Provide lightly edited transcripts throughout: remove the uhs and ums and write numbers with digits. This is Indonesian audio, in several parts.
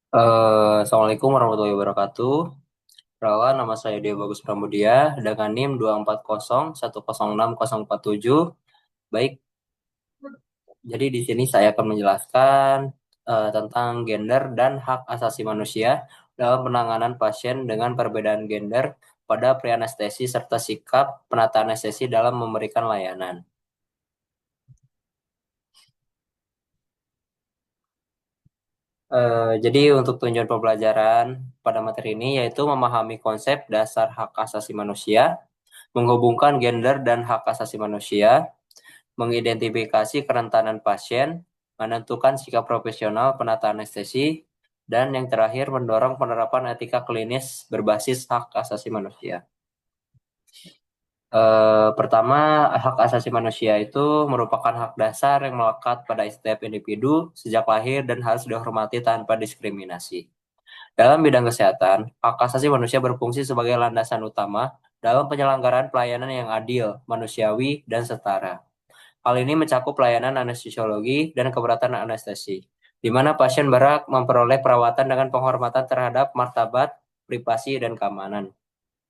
Assalamualaikum warahmatullahi wabarakatuh. Perkenalkan, nama saya Dia Bagus Pramudia dengan NIM 240106047. Baik, jadi di sini saya akan menjelaskan tentang gender dan hak asasi manusia dalam penanganan pasien dengan perbedaan gender pada pre-anestesi serta sikap penata anestesi dalam memberikan layanan. Jadi untuk tujuan pembelajaran pada materi ini yaitu memahami konsep dasar hak asasi manusia, menghubungkan gender dan hak asasi manusia, mengidentifikasi kerentanan pasien, menentukan sikap profesional penata anestesi, dan yang terakhir mendorong penerapan etika klinis berbasis hak asasi manusia. Pertama, hak asasi manusia itu merupakan hak dasar yang melekat pada setiap individu sejak lahir dan harus dihormati tanpa diskriminasi. Dalam bidang kesehatan, hak asasi manusia berfungsi sebagai landasan utama dalam penyelenggaraan pelayanan yang adil, manusiawi, dan setara. Hal ini mencakup pelayanan anestesiologi dan keberatan anestesi, di mana pasien berhak memperoleh perawatan dengan penghormatan terhadap martabat, privasi, dan keamanan.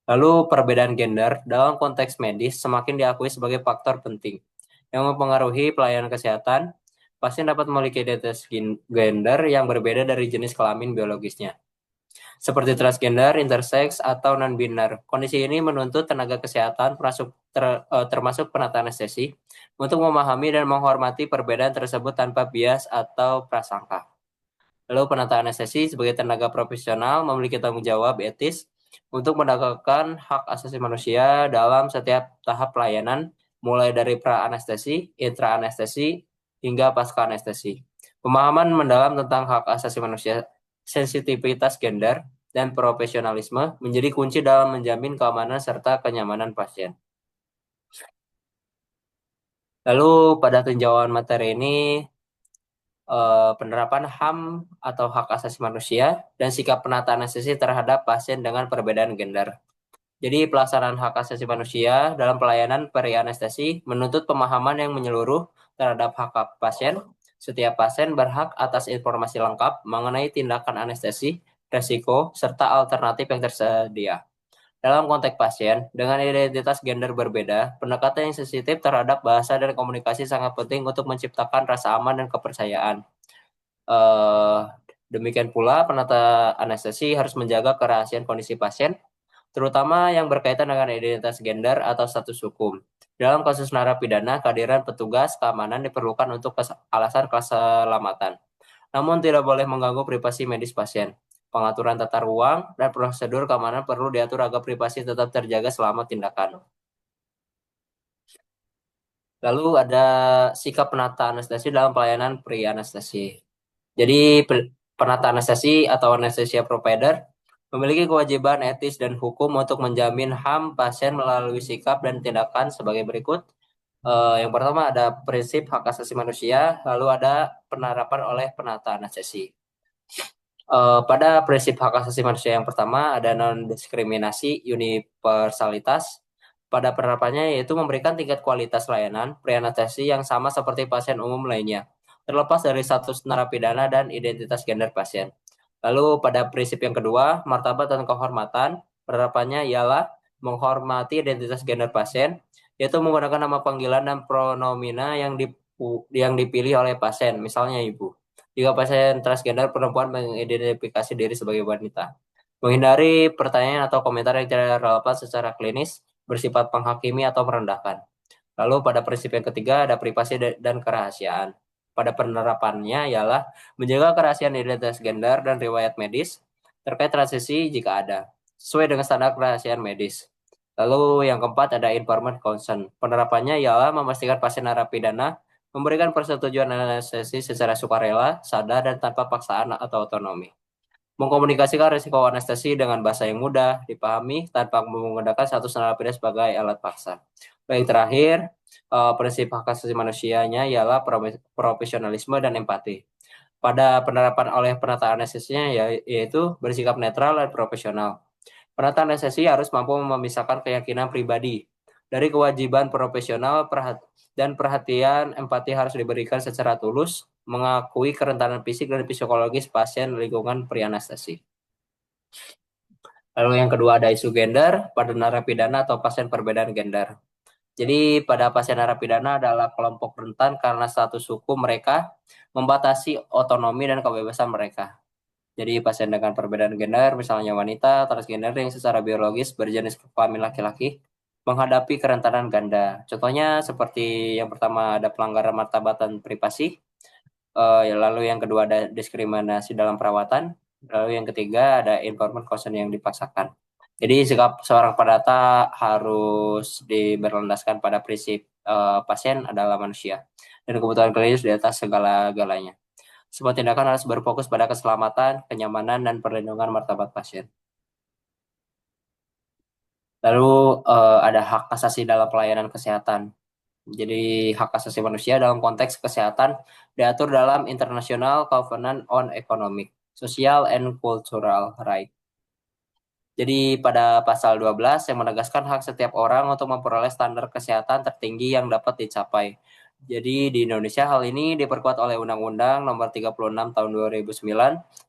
Lalu perbedaan gender dalam konteks medis semakin diakui sebagai faktor penting yang mempengaruhi pelayanan kesehatan. Pasien dapat memiliki identitas gender yang berbeda dari jenis kelamin biologisnya seperti transgender, intersex, atau non-binar. Kondisi ini menuntut tenaga kesehatan termasuk penata anestesi untuk memahami dan menghormati perbedaan tersebut tanpa bias atau prasangka. Lalu penata anestesi sebagai tenaga profesional memiliki tanggung jawab etis untuk menegakkan hak asasi manusia dalam setiap tahap pelayanan, mulai dari pra-anestesi, intra-anestesi, hingga pasca-anestesi. Pemahaman mendalam tentang hak asasi manusia, sensitivitas gender, dan profesionalisme menjadi kunci dalam menjamin keamanan serta kenyamanan pasien. Lalu pada tinjauan materi ini, penerapan HAM atau hak asasi manusia dan sikap penataan anestesi terhadap pasien dengan perbedaan gender. Jadi pelaksanaan hak asasi manusia dalam pelayanan peri anestesi menuntut pemahaman yang menyeluruh terhadap hak pasien. Setiap pasien berhak atas informasi lengkap mengenai tindakan anestesi, resiko, serta alternatif yang tersedia. Dalam konteks pasien, dengan identitas gender berbeda, pendekatan yang sensitif terhadap bahasa dan komunikasi sangat penting untuk menciptakan rasa aman dan kepercayaan. Eh, Demikian pula, penata anestesi harus menjaga kerahasiaan kondisi pasien, terutama yang berkaitan dengan identitas gender atau status hukum. Dalam kasus narapidana, kehadiran petugas keamanan diperlukan untuk alasan keselamatan, namun tidak boleh mengganggu privasi medis pasien. Pengaturan tata ruang dan prosedur keamanan perlu diatur agar privasi tetap terjaga selama tindakan. Lalu ada sikap penata anestesi dalam pelayanan pre-anestesi. Jadi penata anestesi atau anesthesia provider memiliki kewajiban etis dan hukum untuk menjamin HAM pasien melalui sikap dan tindakan sebagai berikut. Yang pertama ada prinsip hak asasi manusia, lalu ada penerapan oleh penata anestesi. Pada prinsip hak asasi manusia yang pertama ada non-diskriminasi, universalitas. Pada penerapannya yaitu memberikan tingkat kualitas layanan pre-anestesi yang sama seperti pasien umum lainnya, terlepas dari status narapidana dan identitas gender pasien. Lalu pada prinsip yang kedua, martabat dan kehormatan, penerapannya ialah menghormati identitas gender pasien, yaitu menggunakan nama panggilan dan pronomina yang dipilih oleh pasien, misalnya ibu. Jika pasien transgender perempuan mengidentifikasi diri sebagai wanita. Menghindari pertanyaan atau komentar yang tidak relevan secara klinis, bersifat menghakimi atau merendahkan. Lalu pada prinsip yang ketiga ada privasi dan kerahasiaan. Pada penerapannya ialah menjaga kerahasiaan identitas gender dan riwayat medis terkait transisi jika ada, sesuai dengan standar kerahasiaan medis. Lalu yang keempat ada informed consent. Penerapannya ialah memastikan pasien narapidana memberikan persetujuan anestesi secara sukarela, sadar, dan tanpa paksaan atau otonomi. Mengkomunikasikan risiko anestesi dengan bahasa yang mudah dipahami tanpa menggunakan status narapidana sebagai alat paksa. Yang terakhir, prinsip hak asasi manusianya ialah profesionalisme dan empati. Pada penerapan oleh penata anestesinya yaitu bersikap netral dan profesional. Penata anestesi harus mampu memisahkan keyakinan pribadi Dari kewajiban profesional dan perhatian empati harus diberikan secara tulus, mengakui kerentanan fisik dan psikologis pasien lingkungan pre-anestesi. Lalu yang kedua ada isu gender pada narapidana atau pasien perbedaan gender. Jadi pada pasien narapidana adalah kelompok rentan karena status hukum mereka membatasi otonomi dan kebebasan mereka. Jadi pasien dengan perbedaan gender, misalnya wanita, transgender yang secara biologis berjenis kelamin laki-laki, menghadapi kerentanan ganda. Contohnya seperti yang pertama ada pelanggaran martabat dan privasi, lalu yang kedua ada diskriminasi dalam perawatan, lalu yang ketiga ada informed consent yang dipaksakan. Jadi sikap seorang pendata harus berlandaskan pada prinsip pasien adalah manusia dan kebutuhan klinis di atas segala-galanya. Semua tindakan harus berfokus pada keselamatan, kenyamanan, dan perlindungan martabat pasien. Lalu ada hak asasi dalam pelayanan kesehatan. Jadi hak asasi manusia dalam konteks kesehatan diatur dalam International Covenant on Economic, Social and Cultural Rights. Jadi pada pasal 12 yang menegaskan hak setiap orang untuk memperoleh standar kesehatan tertinggi yang dapat dicapai. Jadi di Indonesia hal ini diperkuat oleh Undang-Undang Nomor 36 Tahun 2009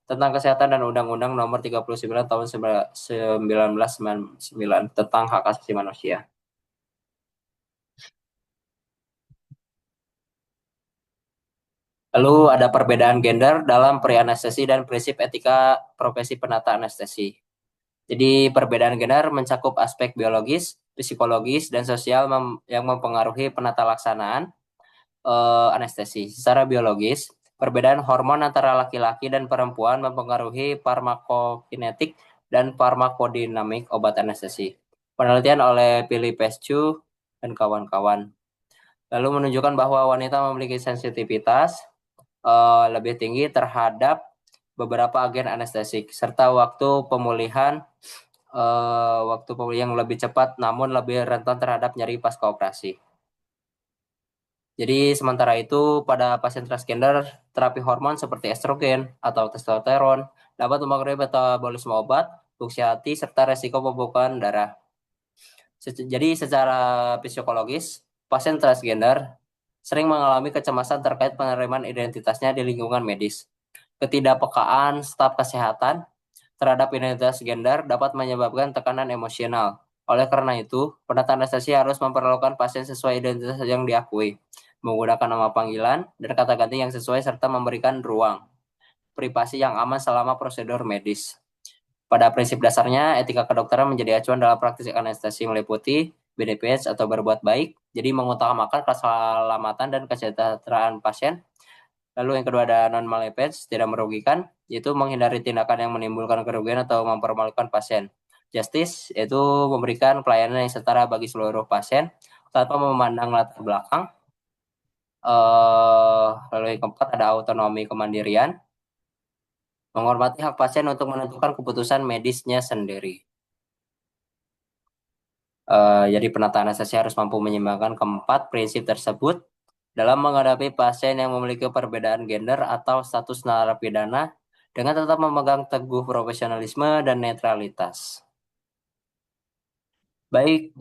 tentang Kesehatan dan Undang-Undang Nomor 39 Tahun 1999 tentang hak asasi manusia. Lalu ada perbedaan gender dalam pre-anestesi dan prinsip etika profesi penata anestesi. Jadi perbedaan gender mencakup aspek biologis, psikologis, dan sosial yang mempengaruhi penata laksanaan anestesi. Secara biologis, perbedaan hormon antara laki-laki dan perempuan mempengaruhi farmakokinetik dan farmakodinamik obat anestesi. Penelitian oleh Philip Pescu dan kawan-kawan lalu menunjukkan bahwa wanita memiliki sensitivitas lebih tinggi terhadap beberapa agen anestesik serta waktu pemulihan yang lebih cepat namun lebih rentan terhadap nyeri pasca operasi. Jadi sementara itu pada pasien transgender terapi hormon seperti estrogen atau testosteron dapat mempengaruhi metabolisme obat, fungsi hati serta resiko pembekuan darah. Jadi secara psikologis, pasien transgender sering mengalami kecemasan terkait penerimaan identitasnya di lingkungan medis. Ketidakpekaan staf kesehatan terhadap identitas gender dapat menyebabkan tekanan emosional. Oleh karena itu, penata anestesi harus memperlakukan pasien sesuai identitas yang diakui, menggunakan nama panggilan dan kata ganti yang sesuai serta memberikan ruang privasi yang aman selama prosedur medis. Pada prinsip dasarnya, etika kedokteran menjadi acuan dalam praktik anestesi meliputi BDPH atau berbuat baik, jadi mengutamakan keselamatan dan kesejahteraan pasien. Lalu yang kedua ada non-malefits, tidak merugikan, yaitu menghindari tindakan yang menimbulkan kerugian atau mempermalukan pasien. Justice, yaitu memberikan pelayanan yang setara bagi seluruh pasien tanpa memandang latar belakang. Lalu yang keempat ada autonomi kemandirian, menghormati hak pasien untuk menentukan keputusan medisnya sendiri. Jadi penataan anestesi harus mampu menyeimbangkan keempat prinsip tersebut dalam menghadapi pasien yang memiliki perbedaan gender atau status narapidana dengan tetap memegang teguh profesionalisme dan netralitas. Baik,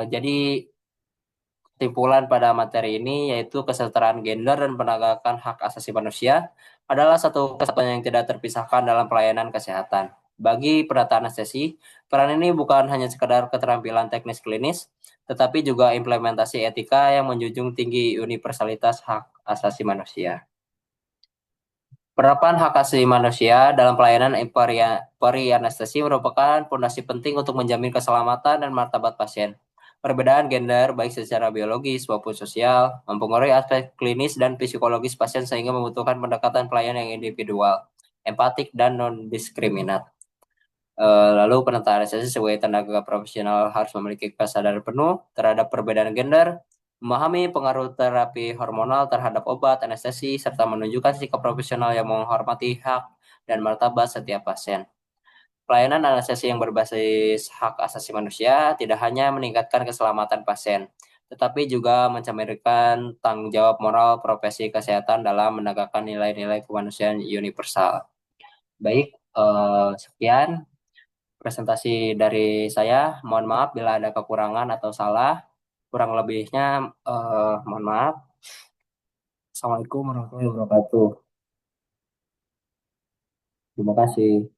jadi kesimpulan pada materi ini yaitu kesetaraan gender dan penegakan hak asasi manusia adalah satu kesatuan yang tidak terpisahkan dalam pelayanan kesehatan. Bagi penata anestesi, peran ini bukan hanya sekedar keterampilan teknis klinis, tetapi juga implementasi etika yang menjunjung tinggi universalitas hak asasi manusia. Penerapan hak asasi manusia dalam pelayanan peri-anestesi merupakan fondasi penting untuk menjamin keselamatan dan martabat pasien. Perbedaan gender, baik secara biologis maupun sosial, mempengaruhi aspek klinis dan psikologis pasien sehingga membutuhkan pendekatan pelayanan yang individual, empatik, dan non-diskriminat. Lalu penataan anestesi sebagai tenaga profesional harus memiliki kesadaran penuh terhadap perbedaan gender, memahami pengaruh terapi hormonal terhadap obat, anestesi, serta menunjukkan sikap profesional yang menghormati hak dan martabat setiap pasien. Pelayanan anestesi yang berbasis hak asasi manusia tidak hanya meningkatkan keselamatan pasien, tetapi juga mencerminkan tanggung jawab moral profesi kesehatan dalam menegakkan nilai-nilai kemanusiaan universal. Baik, sekian presentasi dari saya. Mohon maaf bila ada kekurangan atau salah. Kurang lebihnya mohon maaf. Assalamualaikum warahmatullahi wabarakatuh. Terima kasih.